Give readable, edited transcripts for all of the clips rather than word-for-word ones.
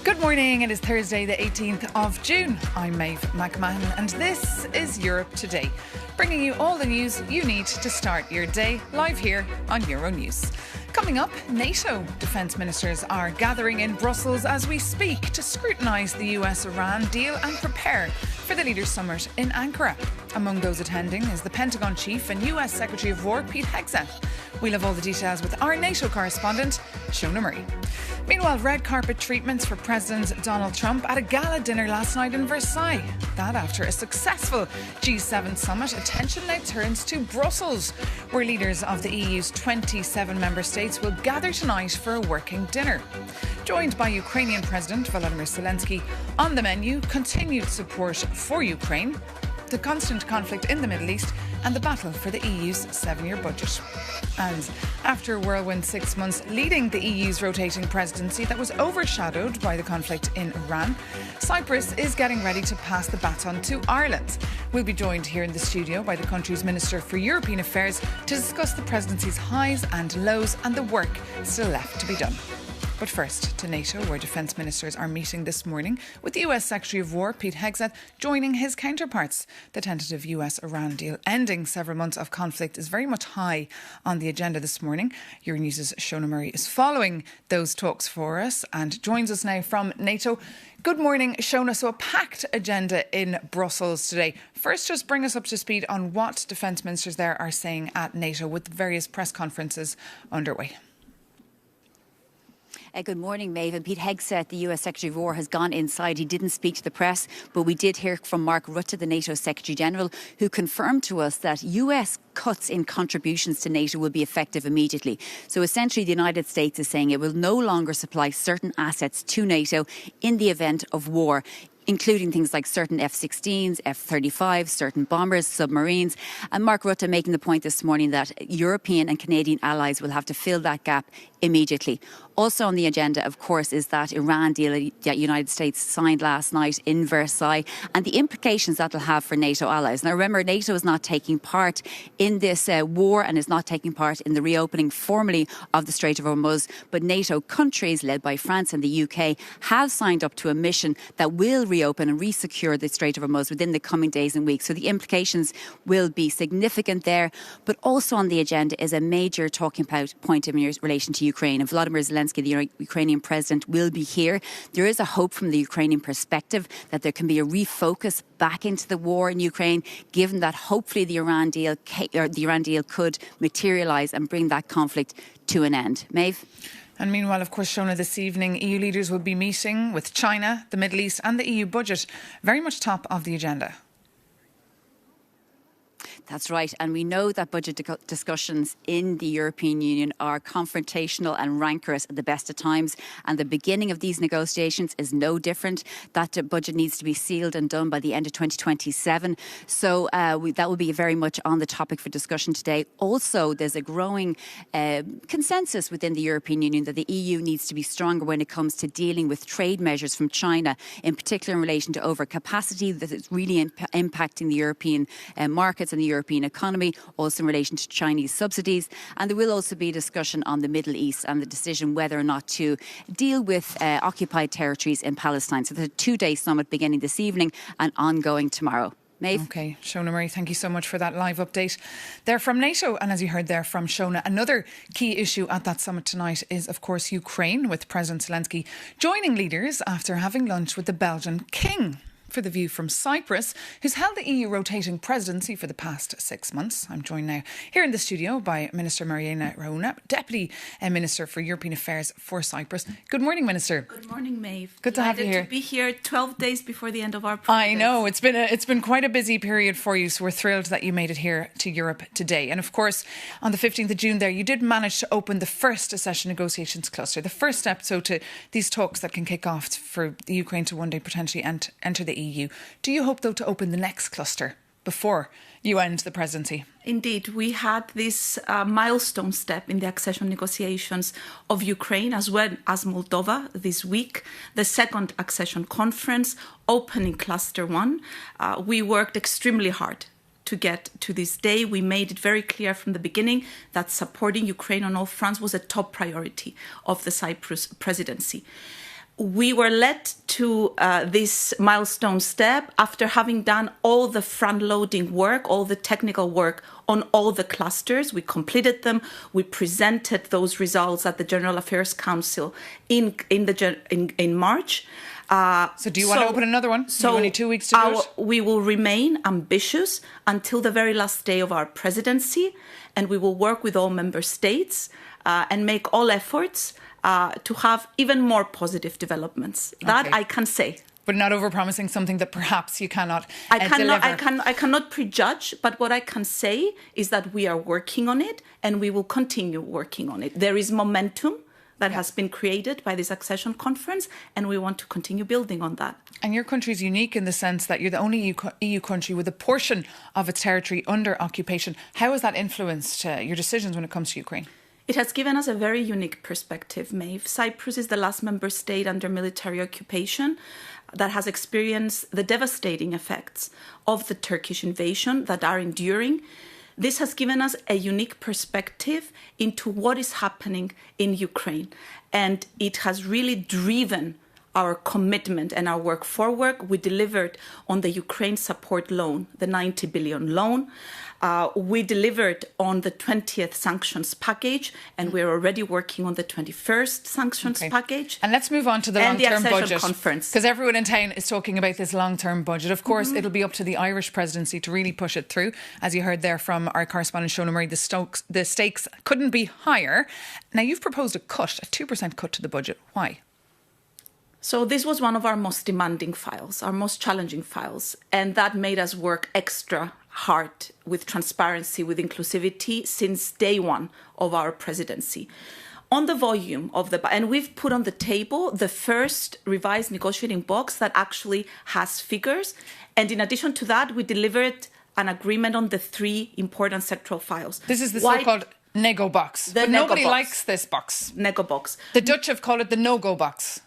Good morning, it is Thursday the 18th of June. I'm Maeve McMahon and this is Europe Today, bringing you all the news you need to start your day live here on Euronews. Coming up, NATO defence ministers are gathering in Brussels as we speak to scrutinise the US-Iran deal and prepare for the Leaders' Summit in Ankara. Among those attending is the Pentagon chief and US Secretary of War Pete Hegseth. We'll have all the details with our NATO correspondent, Shona Murray. Meanwhile, red carpet treatments for President Donald Trump at a gala dinner last night in Versailles. That after a successful G7 summit, attention now turns to Brussels, where leaders of the EU's 27 member states will gather tonight for a working dinner. Joined by Ukrainian President Volodymyr Zelensky, on the menu, continued support for Ukraine, the constant conflict in the Middle East and the battle for the EU's 7-year budget. And after a whirlwind 6 months leading the EU's rotating presidency that was overshadowed by the conflict in Iran, Cyprus is getting ready to pass the baton to Ireland. We'll be joined here in the studio by the country's Minister for European Affairs to discuss the presidency's highs and lows and the work still left to be done. But first to NATO, where defence ministers are meeting this morning, with the US Secretary of War Pete Hegseth joining his counterparts. The tentative US-Iran deal ending several months of conflict is very much high on the agenda this morning. Euronews' Shona Murray is following those talks for us and joins us now from NATO. Good morning, Shona. So a packed agenda in Brussels today. First, just bring us up to speed on what defence ministers there are saying at NATO with various press conferences underway. Good morning, Maeve. And Pete Hegseth, the US Secretary of War, has gone inside. He didn't speak to the press, but we did hear from Mark Rutte, the NATO Secretary General, who confirmed to us that US cuts in contributions to NATO will be effective immediately. So essentially, the United States is saying it will no longer supply certain assets to NATO in the event of war, including things like certain F-16s, F-35s, certain bombers, submarines. And Mark Rutte making the point this morning that European and Canadian allies will have to fill that gap immediately. Also on the agenda, of course, is that Iran deal that the United States signed last night in Versailles and the implications that will have for NATO allies. Now, remember, NATO is not taking part in this war and is not taking part in the reopening formally of the Strait of Hormuz, but NATO countries led by France and the UK have signed up to a mission that will reopen and resecure the Strait of Hormuz within the coming days and weeks. So the implications will be significant there. But also on the agenda is a major talking point in relation to Ukraine. And Volodymyr Zelensky, the Ukrainian president, will be here. There is a hope from the Ukrainian perspective that there can be a refocus back into the war in Ukraine, given that hopefully the Iran deal could materialise and bring that conflict to an end. Maeve? And meanwhile, of course, Shona, this evening, EU leaders will be meeting with China, the Middle East and the EU budget, very much top of the agenda. That's right. And we know that budget discussions in the European Union are confrontational and rancorous at the best of times. And the beginning of these negotiations is no different. That budget needs to be sealed and done by the end of 2027. So that will be very much on the topic for discussion today. Also, there's a growing consensus within the European Union that the EU needs to be stronger when it comes to dealing with trade measures from China, in particular in relation to overcapacity that is really impacting the European markets and the European economy, also in relation to Chinese subsidies. And there will also be discussion on the Middle East and the decision whether or not to deal with occupied territories in Palestine. So there's a 2-day summit beginning this evening and ongoing tomorrow. Maeve? OK, Shona Murray, thank you so much for that live update there from NATO. And as you heard there from Shona, another key issue at that summit tonight is, of course, Ukraine, with President Zelensky joining leaders after having lunch with the Belgian king. For The View from Cyprus, who's held the EU rotating presidency for the past 6 months. I'm joined now here in the studio by Minister Mariana Rauna, Deputy Minister for European Affairs for Cyprus. Good morning, Minister. Good morning, Maeve. Good to have you here. To be here 12 days before the end of our presidency. I know, it's been quite a busy period for you, so we're thrilled that you made it here to Europe today. And of course, on the 15th of June there, you did manage to open the first accession negotiations cluster, the first step to these talks that can kick off for the Ukraine to one day potentially enter the EU. Do you hope, though, to open the next cluster before you end the presidency? Indeed, we had this milestone step in the accession negotiations of Ukraine as well as Moldova this week, the second accession conference, opening Cluster 1. We worked extremely hard to get to this day. We made it very clear from the beginning that supporting Ukraine on all fronts was a top priority of the Cyprus presidency. we were led to this milestone step after having done all the front-loading work, all the technical work on all the clusters. We completed them. We presented those results at the General Affairs Council in March. So do you want to open another one? So only 2 weeks to do it? We will remain ambitious until the very last day of our presidency, and we will work with all member states and make all efforts to have even more positive developments. That I can say. But not overpromising something that perhaps you cannot deliver. I cannot prejudge, but what I can say is that we are working on it and we will continue working on it. There is momentum that has been created by this accession conference, and we want to continue building on that. And your country is unique in the sense that you're the only EU country with a portion of its territory under occupation. How has that influenced your decisions when it comes to Ukraine? It has given us a very unique perspective, Maeve. Cyprus is the last member state under military occupation that has experienced the devastating effects of the Turkish invasion that are enduring. This has given us a unique perspective into what is happening in Ukraine. And it has really driven our commitment and our work forward. We delivered on the Ukraine support loan, the 90 billion loan. We delivered on the 20th sanctions package, and we're already working on the 21st sanctions package. And let's move on to the long-term budget conference, because everyone in town is talking about this long-term budget. Of course, it'll be up to the Irish presidency to really push it through. As you heard there from our correspondent Shona Murray, the stakes couldn't be higher. Now, you've proposed a 2% cut to the budget. Why? So this was one of our most demanding files, our most challenging files, and that made us work extra hard with transparency, with inclusivity since day one of our presidency. On the volume of and we've put on the table the first revised negotiating box that actually has figures. And in addition to that, we delivered an agreement on the 3 important sectoral files. This is the so-called nego box. But nobody likes this box. Nego box. The Dutch have called it the no-go box.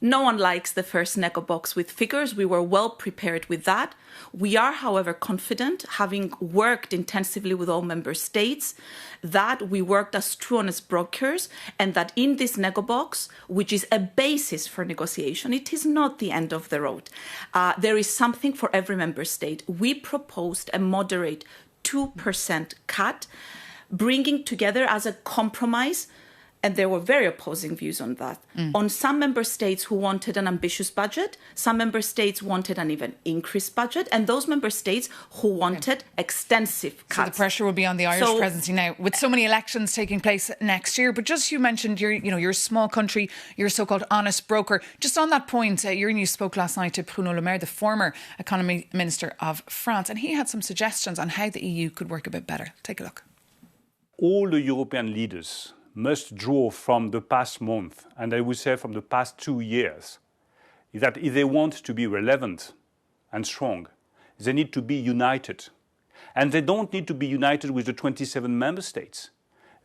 No one likes the first nego box with figures. We were well prepared with that. We are, however, confident, having worked intensively with all member states, that we worked as true honest brokers, and that in this nego box, which is a basis for negotiation, it is not the end of the road. There is something for every member state. We proposed a moderate 2% cut, bringing together as a compromise. And there were very opposing views on that. On some member states who wanted an ambitious budget, some member states wanted an even increased budget, and those member states who wanted extensive cuts. So the pressure will be on the Irish presidency now, with so many elections taking place next year. But just you mentioned you're a small country, you're a so-called honest broker. Just on that point, you spoke last night to Bruno Le Maire, the former economy minister of France, and he had some suggestions on how the EU could work a bit better. Take a look. All the European leaders must draw from the past month, and I would say from the past 2 years, is that if they want to be relevant and strong, they need to be united. And they don't need to be united with the 27 member states.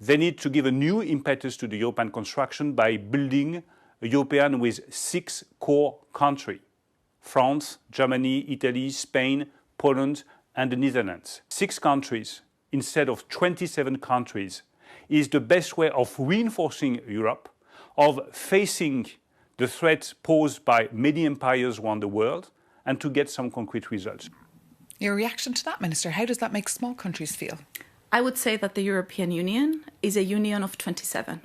They need to give a new impetus to the European construction by building a European with 6 core countries: France, Germany, Italy, Spain, Poland, and the Netherlands. 6 countries instead of 27 countries is the best way of reinforcing Europe, of facing the threats posed by many empires around the world, and to get some concrete results. Your reaction to that, Minister? How does that make small countries feel? I would say that the European Union is a union of 27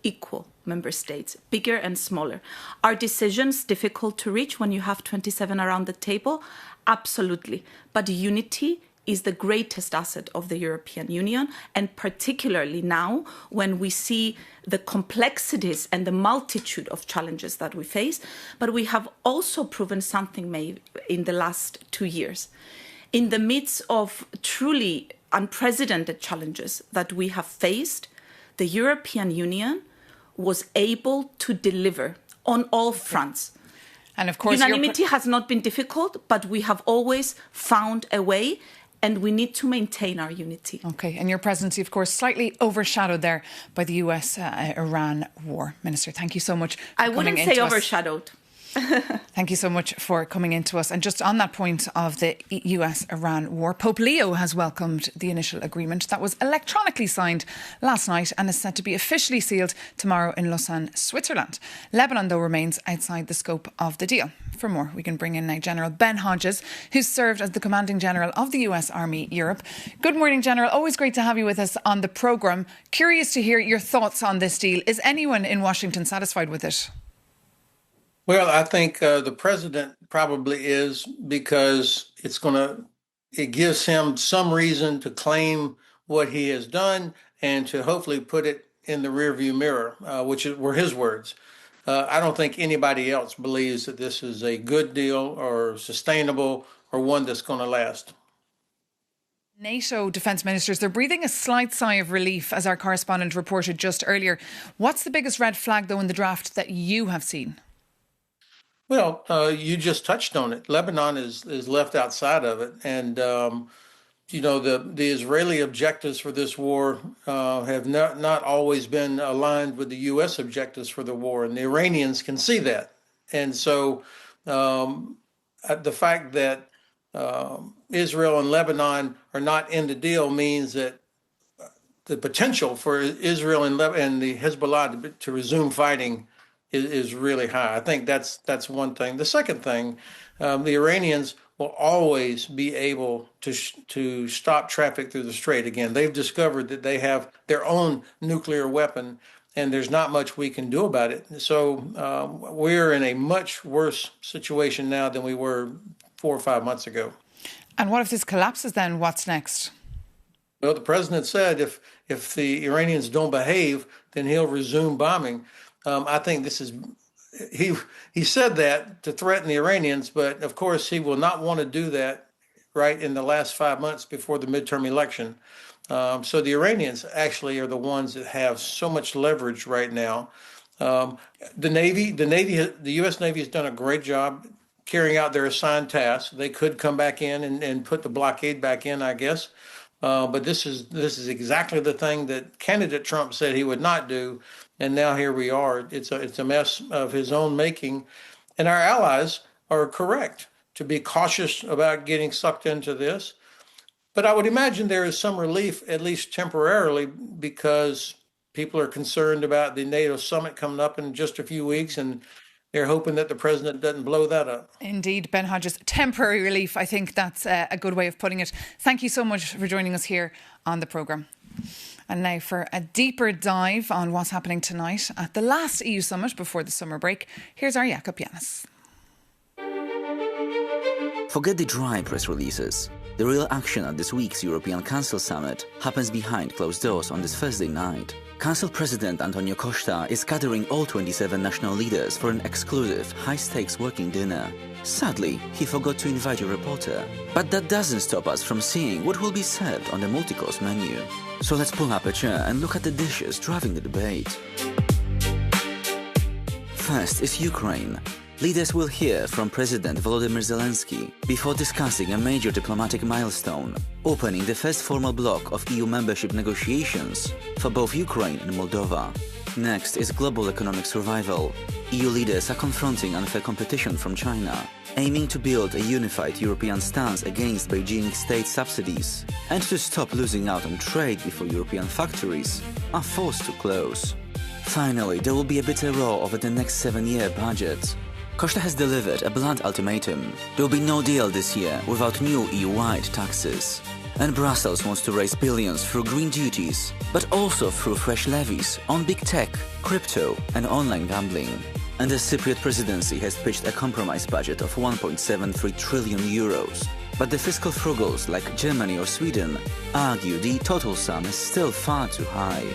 equal member states, bigger and smaller. Are decisions difficult to reach when you have 27 around the table? Absolutely. But unity is the greatest asset of the European Union, and particularly now when we see the complexities and the multitude of challenges that we face. But we have also proven something, May, in the last 2 years. In the midst of truly unprecedented challenges that we have faced, the European Union was able to deliver on all fronts. And of course, unanimity has not been difficult, but we have always found a way. And we need to maintain our unity. OK, and your presidency, of course, slightly overshadowed there by the US-Iran war. Minister, thank you so much for I wouldn't say overshadowed. Thank you so much for coming in to us. And just on that point of the US-Iran war, Pope Leo has welcomed the initial agreement that was electronically signed last night and is set to be officially sealed tomorrow in Lausanne, Switzerland. Lebanon, though, remains outside the scope of the deal. For more, we can bring in now General Ben Hodges, who's served as the Commanding General of the US Army Europe. Good morning, General. Always great to have you with us on the programme. Curious to hear your thoughts on this deal. Is anyone in Washington satisfied with it? Well, I think the president probably is, because it gives him some reason to claim what he has done and to hopefully put it in the rearview mirror, which were his words. I don't think anybody else believes that this is a good deal or sustainable or one that's going to last. NATO defence ministers, they're breathing a slight sigh of relief, as our correspondent reported just earlier. What's the biggest red flag, though, in the draft that you have seen? Well, you just touched on it. Lebanon is left outside of it. And, the Israeli objectives for this war have not always been aligned with the U.S. objectives for the war. And the Iranians can see that. And so the fact that Israel and Lebanon are not in the deal means that the potential for Israel and the Hezbollah to resume fighting is really high. I think that's one thing. The second thing, the Iranians will always be able to stop traffic through the strait. Again, they've discovered that they have their own nuclear weapon, and there's not much we can do about it. So we're in a much worse situation now than we were 4 or 5 months ago. And what if this collapses then? What's next? Well, the president said if the Iranians don't behave, then he'll resume bombing. I think he said that to threaten the Iranians, but of course he will not want to do that right in the last 5 months before the midterm election. So the Iranians actually are the ones that have so much leverage right now. The U.S. Navy has done a great job carrying out their assigned tasks. They could come back in and put the blockade back in, I guess. But this is exactly the thing that candidate Trump said he would not do. And now here we are. It's a mess of his own making. And our allies are correct to be cautious about getting sucked into this. But I would imagine there is some relief, at least temporarily, because people are concerned about the NATO summit coming up in just a few weeks, and they're hoping that the president doesn't blow that up. Indeed, Ben Hodges, temporary relief. I think that's a good way of putting it. Thank you so much for joining us here on the programme. And now for a deeper dive on what's happening tonight at the last EU summit before the summer break, here's our Jakob Janis. Forget the dry press releases. The real action at this week's European Council summit happens behind closed doors on this Thursday night. Council President Antonio Costa is gathering all 27 national leaders for an exclusive, high-stakes working dinner. Sadly, he forgot to invite a reporter. But that doesn't stop us from seeing what will be served on the multi-course menu. So let's pull up a chair and look at the dishes driving the debate. First is Ukraine. Leaders will hear from President Volodymyr Zelensky before discussing a major diplomatic milestone, opening the first formal block of EU membership negotiations for both Ukraine and Moldova. Next is global economic survival. EU leaders are confronting unfair competition from China, aiming to build a unified European stance against Beijing state subsidies and to stop losing out on trade before European factories are forced to close. Finally, there will be a bitter row over the next 7-year budget. Costa has delivered a blunt ultimatum. There will be no deal this year without new EU-wide taxes. And Brussels wants to raise billions through green duties, but also through fresh levies on big tech, crypto and online gambling. And the Cypriot presidency has pitched a compromise budget of 1.73 trillion euros. But the fiscal frugals like Germany or Sweden argue the total sum is still far too high.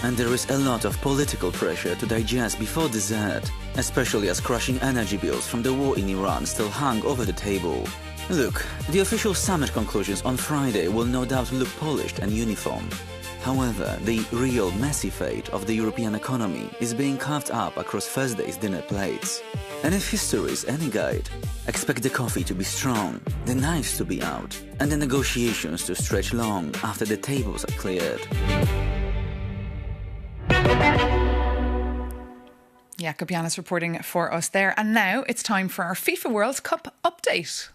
And there is a lot of political pressure to digest before dessert, especially as crushing energy bills from the war in Iran still hung over the table. Look, the official summit conclusions on Friday will no doubt look polished and uniform. However, the real messy fate of the European economy is being carved up across Thursday's dinner plates. And if history is any guide, expect the coffee to be strong, the knives to be out, and the negotiations to stretch long after the tables are cleared. Jakob Janis reporting for us there. And now it's time for our FIFA World Cup update.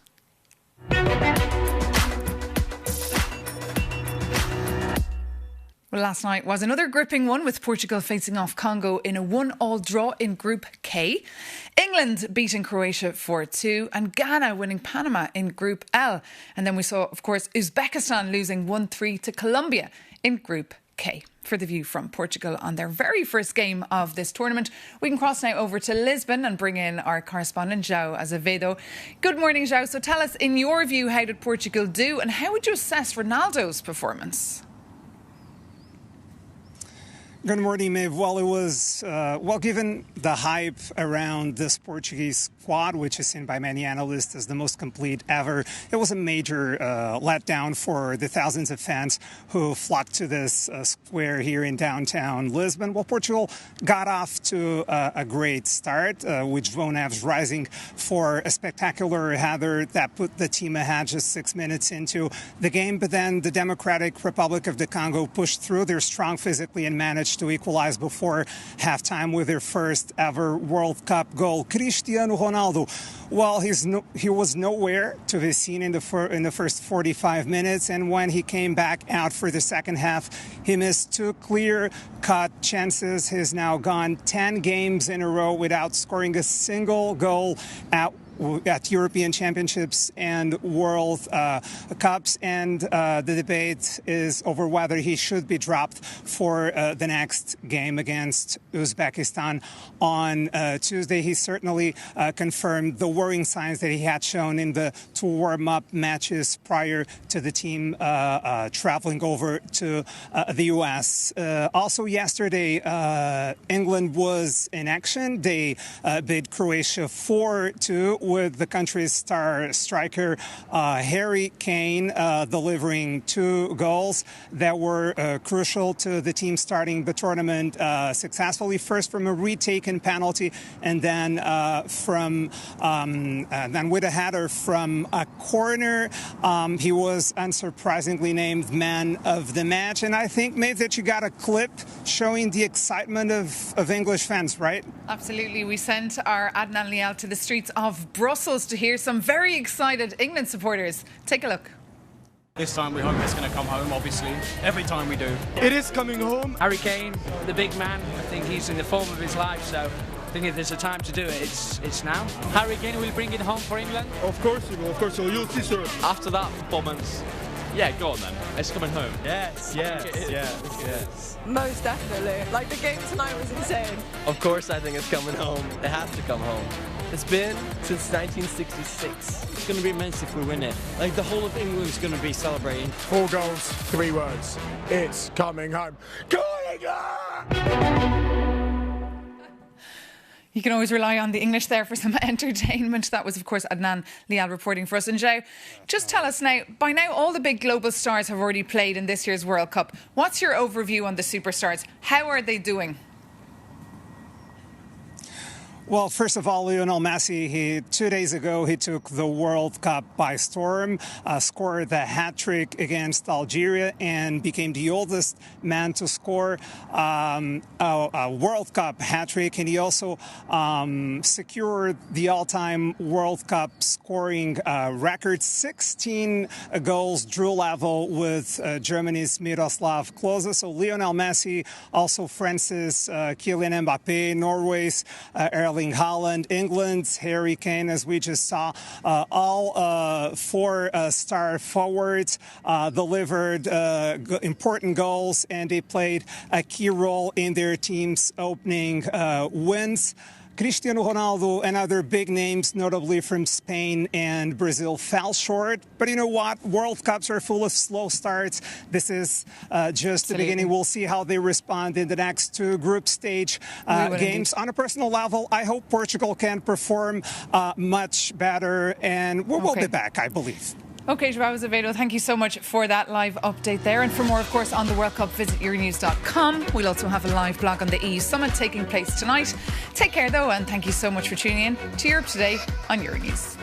Well, last night was another gripping one, with Portugal facing off Congo in a 1-1 draw in Group K. England beating Croatia 4-2 and Ghana winning Panama in Group L. And then we saw, of course, Uzbekistan losing 1-3 to Colombia in Group K. For the view from Portugal on their very first game of this tournament, we can cross now over to Lisbon and bring in our correspondent João Azevedo. Good morning, João. So tell us, in your view, how did Portugal do and how would you assess Ronaldo's performance? Good morning, Maeve. Well, it was, given the hype around this Portuguese squad, which is seen by many analysts as the most complete ever, it was a major letdown for the thousands of fans who flocked to this square here in downtown Lisbon. Well, Portugal got off to a great start, with João Neves rising for a spectacular header that put the team ahead just 6 minutes into the game. But then the Democratic Republic of the Congo pushed through. They're strong physically and managed to equalize before halftime with their first ever World Cup goal. Cristiano Ronaldo, well, he was nowhere to be seen in the first 45 minutes, and when he came back out for the second half, he missed two clear-cut chances. He's now gone 10 games in a row without scoring a single goal at European Championships and World Cups, and the debate is over whether he should be dropped for the next game against Uzbekistan on Tuesday. He certainly confirmed the worrying signs that he had shown in the two warm-up matches prior to the team traveling over to the U.S. Also yesterday, England was in action. They beat Croatia 4-2 with the country's star striker Harry Kane delivering two goals that were crucial to the team starting the tournament successfully. First from a retaken penalty, and then with a header from a corner. He was unsurprisingly named man of the match, and I think maybe that you got a clip showing the excitement of English fans, right? Absolutely. We sent our Adnan Lial to the streets of Brussels to hear some very excited England supporters. Take a look. This time we hope it's going to come home, obviously. Every time we do. It is coming home. Harry Kane, the big man, I think he's in the form of his life, so I think if there's a time to do it, it's now. Harry Kane will bring it home for England. Of course he will, of course he will. You'll see, sir. After that performance, yeah, go on then. It's coming home. Yes. Most definitely. Like, the game tonight was insane. Of course I think it's coming home. It has to come home. It's been since 1966. It's going to be immense if we win it. Like, the whole of England's going to be celebrating. 4 goals, 3 words. It's coming home. Go England! You can always rely on the English there for some entertainment. That was, of course, Adnan Lial reporting for us. And Joe, just tell us now, by now all the big global stars have already played in this year's World Cup. What's your overview on the superstars? How are they doing? Well, first of all, Lionel Messi, 2 days ago, he took the World Cup by storm, scored the hat-trick against Algeria, and became the oldest man to score a World Cup hat-trick. And he also secured the all-time World Cup scoring record, 16 goals, drew level with Germany's Miroslav Klose. So Lionel Messi, also France's Kylian Mbappe, Norway's Erling Haaland, England's Harry Kane, as we just saw, all 4 star forwards delivered important goals, and they played a key role in their team's opening wins. Cristiano Ronaldo and other big names, notably from Spain and Brazil, fell short. But you know what? World Cups are full of slow starts. This is just the beginning. We'll see how they respond in the next 2 group stage games. On a personal level, I hope Portugal can perform much better, and we'll be back, I believe. OK, João Azevedo, thank you so much for that live update there. And for more, of course, on the World Cup, visit euronews.com. We'll also have a live blog on the EU Summit taking place tonight. Take care, though, and thank you so much for tuning in to Europe Today on Euronews.